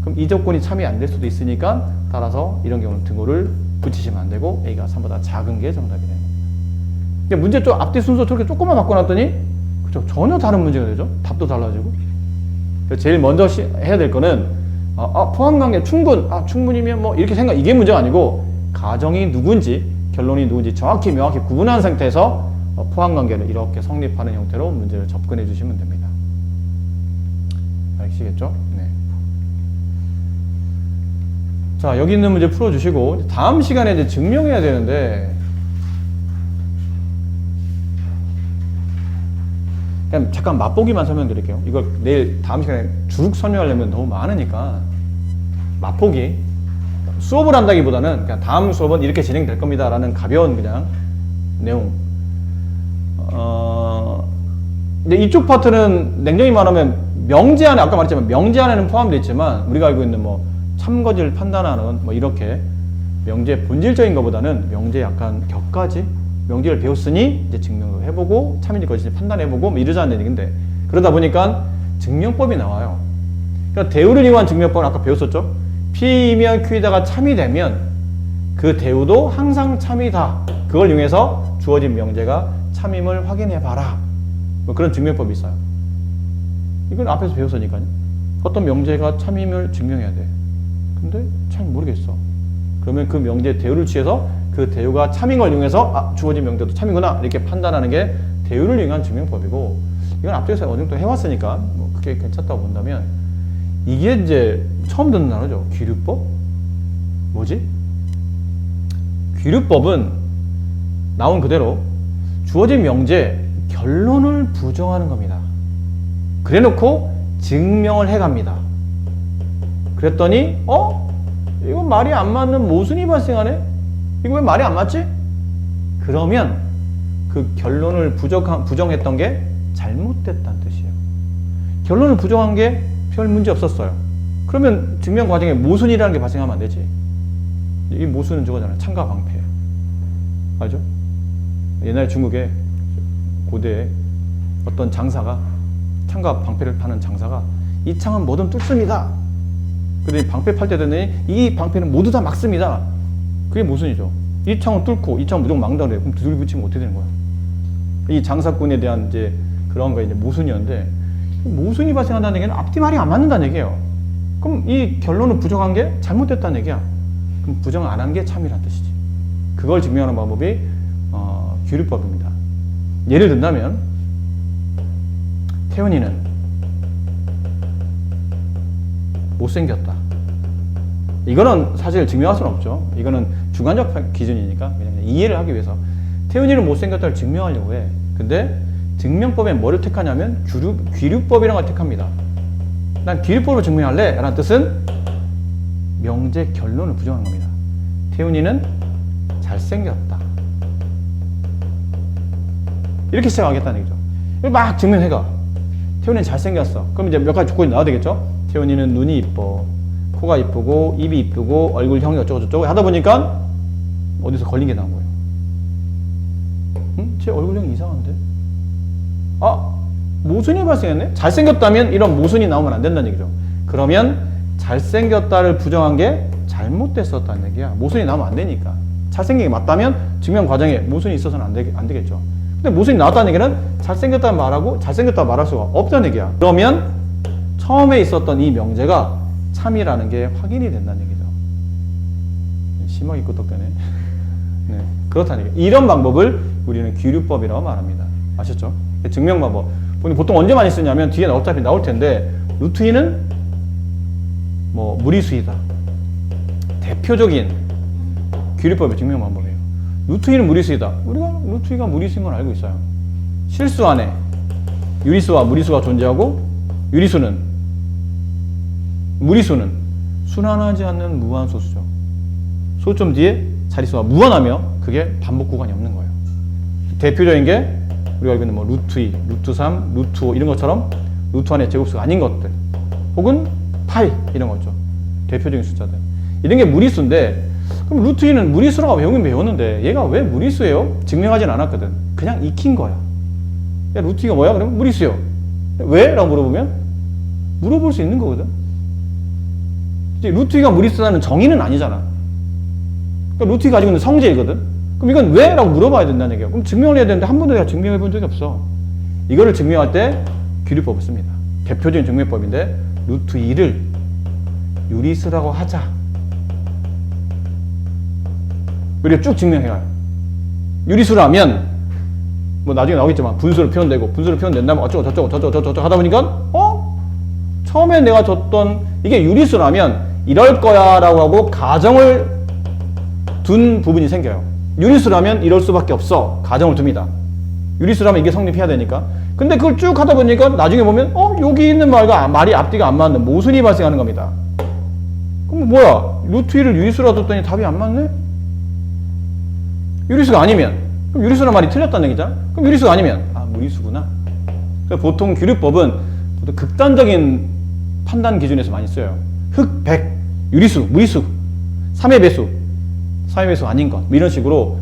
그럼 이 조건이 참이 안 될 수도 있으니까 따라서 이런 경우는 등호를 붙이시면 안 되고 A가 3보다 작은 게 정답이 되는 겁니다. 근데 문제 좀 앞뒤 순서 저렇게 조금만 바꿔놨더니 그죠? 전혀 다른 문제가 되죠. 답도 달라지고. 제일 먼저 해야 될 거는 포함관계 충분이면 뭐 이렇게 생각 이게 문제가 아니고 가정이 누군지 결론이 누군지 정확히 명확히 구분한 상태에서 포함관계를 이렇게 성립하는 형태로 문제를 접근해 주시면 됩니다. 아시겠죠? 네. 자, 여기 있는 문제 풀어주시고 다음 시간에 이제 증명해야 되는데 그냥 잠깐 맛보기만 설명드릴게요. 이걸 내일 다음 시간에 쭉 설명하려면 너무 많으니까 맛보기 수업을 한다기보다는 그냥 다음 수업은 이렇게 진행될 겁니다 라는 가벼운 그냥 내용. 근데 이쪽 파트는 냉정히 말하면 명제 안에 아까 말했지만 명제 안에는 포함되어 있지만 우리가 알고 있는 뭐 참거지를 판단하는 뭐 이렇게 명제 본질적인 것보다는 명제 약간 격가지 명제를 배웠으니 이제 증명을 해보고 참인지 거짓인지 판단해보고 뭐 이러자는 얘기인데 그러다 보니까 증명법이 나와요. 그러니까 대우를 이용한 증명법은 아까 배웠었죠. P이면 Q에다가 참이 되면 그 대우도 항상 참이다. 그걸 이용해서 주어진 명제가 참임을 확인해봐라. 뭐 그런 증명법이 있어요. 이건 앞에서 배웠으니까요. 어떤 명제가 참임을 증명해야 돼. 근데 잘 모르겠어. 그러면 그 명제의 대우를 취해서 그 대우가 참인 걸 이용해서 주어진 명제도 참이구나 이렇게 판단하는 게 대우를 이용한 증명법이고 이건 앞쪽에서 어느 정도 해왔으니까 뭐 그게 괜찮다고 본다면 이게 이제 처음 듣는 단어죠. 귀류법? 뭐지? 귀류법은 나온 그대로 주어진 명제 결론을 부정하는 겁니다. 그래놓고 증명을 해갑니다. 그랬더니 이거 말이 안 맞는 모순이 발생하네? 이거 왜 말이 안 맞지? 그러면 그 결론을 부정했던 게 잘못됐다는 뜻이에요. 결론을 부정한 게 별 문제 없었어요. 그러면 증명 과정에 모순이라는 게 발생하면 안 되지. 이 모순은 저거잖아요. 창과 방패. 알죠? 옛날 중국에 고대에 어떤 장사가 창과 방패를 파는 장사가 이 창은 뭐든 뚫습니다. 그런데 방패 팔 때 되더니 이 방패는 모두 다 막습니다. 그게 모순이죠. 이 창은 뚫고 이 창은 무조건 막는다 그래요. 그럼 두들겨 붙이면 어떻게 되는 거야? 이 장사꾼에 대한 이제 그런 거 이제 모순이었는데 모순이 발생한다는 얘기는 앞뒤 말이 안 맞는다는 얘기예요. 그럼 이 결론을 부정한 게 잘못됐다는 얘기야. 그럼 부정 안 한 게 참이란 뜻이지. 그걸 증명하는 방법이 규律법입니다. 예를 든다면 태훈이는 못생겼다. 이거는 사실 증명할 수는 없죠. 이거는 주관적 기준이니까 그냥 이해를 하기 위해서 태훈이는 못생겼다를 증명하려고 해. 근데 증명법에 뭐를 택하냐면 귀류법이라는 걸 택합니다. 난 귀류법으로 증명할래 라는 뜻은 명제 결론을 부정하는 겁니다. 태훈이는 잘생겼다. 이렇게 시작하겠다는 얘기죠. 막 증명해가. 태훈이는 잘생겼어. 그럼 이제 몇 가지 조건이 나와야 되겠죠? 태훈이는 눈이 이뻐. 코가 이쁘고 입이 이쁘고 얼굴형이 어쩌고저쩌고 하다 보니까 어디서 걸린 게 나온 거예요. 응? 제 얼굴형이 이상한데? 모순이 발생했네? 잘생겼다면 이런 모순이 나오면 안 된다는 얘기죠. 그러면 잘생겼다를 부정한 게 잘못됐었다는 얘기야. 모순이 나오면 안 되니까. 잘생긴 게 맞다면 증명 과정에 모순이 있어서는 안 되겠죠. 근데 모순이 나왔다는 얘기는 잘생겼다는 말하고 잘생겼다 말할 수가 없다는 얘기야. 그러면 처음에 있었던 이 명제가 참이라는 게 확인이 된다는 얘기죠. 심하게 끄떡대네. 네, 그렇다는 얘기예요. 이런 방법을 우리는 귀류법이라고 말합니다. 아셨죠? 증명 방법. 보통 언제 많이 쓰냐면 뒤에 어차피 나올 텐데 루트 2는 뭐 무리수이다. 대표적인 귀류법의 증명 방법이에요. 루트 2는 무리수이다. 우리가 루트 2가 무리수인 건 알고 있어요. 실수 안에 유리수와 무리수가 존재하고 무리수는 순환하지 않는 무한소수죠. 소점 뒤에 자릿수가 무한하며 그게 반복 구간이 없는 거예요. 대표적인 게 우리가 알고 있는 뭐 루트 2, 루트 3, 루트 5 이런 것처럼 루트 안에 제곱수가 아닌 것들 혹은 파이 이런 거죠. 대표적인 숫자들. 이런 게 무리수인데 그럼 루트 2는 무리수라고 배우긴 배웠는데 얘가 왜 무리수예요? 증명하진 않았거든. 그냥 익힌 거야. 야, 루트 2가 뭐야? 그러면 무리수요. 왜? 라고 물어보면 물어볼 수 있는 거거든. 루트 2가 무리수라는 정의는 아니잖아. 그러니까 루트 2가 가지고 있는 성질이거든. 그럼 이건 왜? 라고 물어봐야 된다는 얘기야. 그럼 증명을 해야 되는데 한 번도 내가 증명해 본 적이 없어. 이거를 증명할 때 규律법을 씁니다. 대표적인 증명법인데 루트 2를 유리수라고 하자. 그리고 쭉 증명해요. 유리수라면 뭐 나중에 나오겠지만 분수를 표현되고 분수를 표현된다면 어쩌고 저쩌고 하다 보니까 처음에 내가 줬던 이게 유리수라면 이럴 거야 라고 하고 가정을 둔 부분이 생겨요. 유리수라면 이럴 수밖에 없어. 가정을 둡니다. 유리수라면 이게 성립해야 되니까. 근데 그걸 쭉 하다 보니까 나중에 보면 여기 있는 말과 말이 앞뒤가 안 맞는 모순이 발생하는 겁니다. 그럼 뭐야? 루트 2를 유리수라 뒀더니 답이 안 맞네? 유리수가 아니면 그럼 유리수란 말이 틀렸다는 얘기잖아. 그럼 유리수가 아니면 무리수구나. 그래서 보통 규律법은 보통 극단적인 판단 기준에서 많이 써요. 흑, 백, 유리수, 무리수, 3의 배수, 4의 배수 아닌 것, 뭐 이런 식으로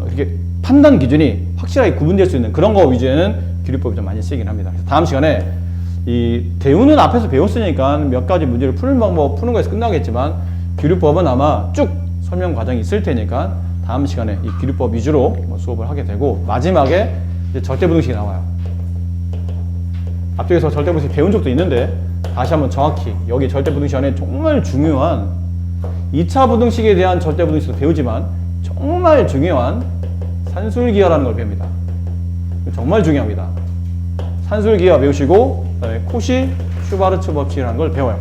이렇게 판단 기준이 확실하게 구분될 수 있는 그런 거 위주에는 규律법이 좀 많이 쓰이긴 합니다. 그래서 다음 시간에 이 대우는 앞에서 배웠으니까 몇 가지 문제를 푸는 방법 푸는 거에서 끝나겠지만 규律법은 아마 쭉 설명 과정이 있을 테니까 다음 시간에 이 규律법 위주로 수업을 하게 되고 마지막에 이제 절대부등식이 나와요. 앞쪽에서 절대부등식 배운 적도 있는데 다시 한번 정확히 여기 절대부등식 안에 정말 중요한 2차 부등식에 대한 절대부등식도 배우지만 정말 중요한 산술기하라는 걸 배웁니다. 정말 중요합니다. 산술기하 배우시고 그다음에 코시 슈바르츠 법칙이라는 걸 배워요.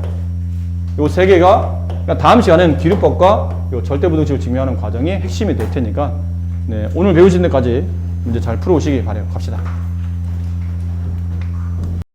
요 세 개가 그러니까 다음 시간은 규律법과 요 절대부등식을 증명하는 과정이 핵심이 될 테니까 오늘 배우신 데까지 문제 잘 풀어오시기 바라요. 갑시다.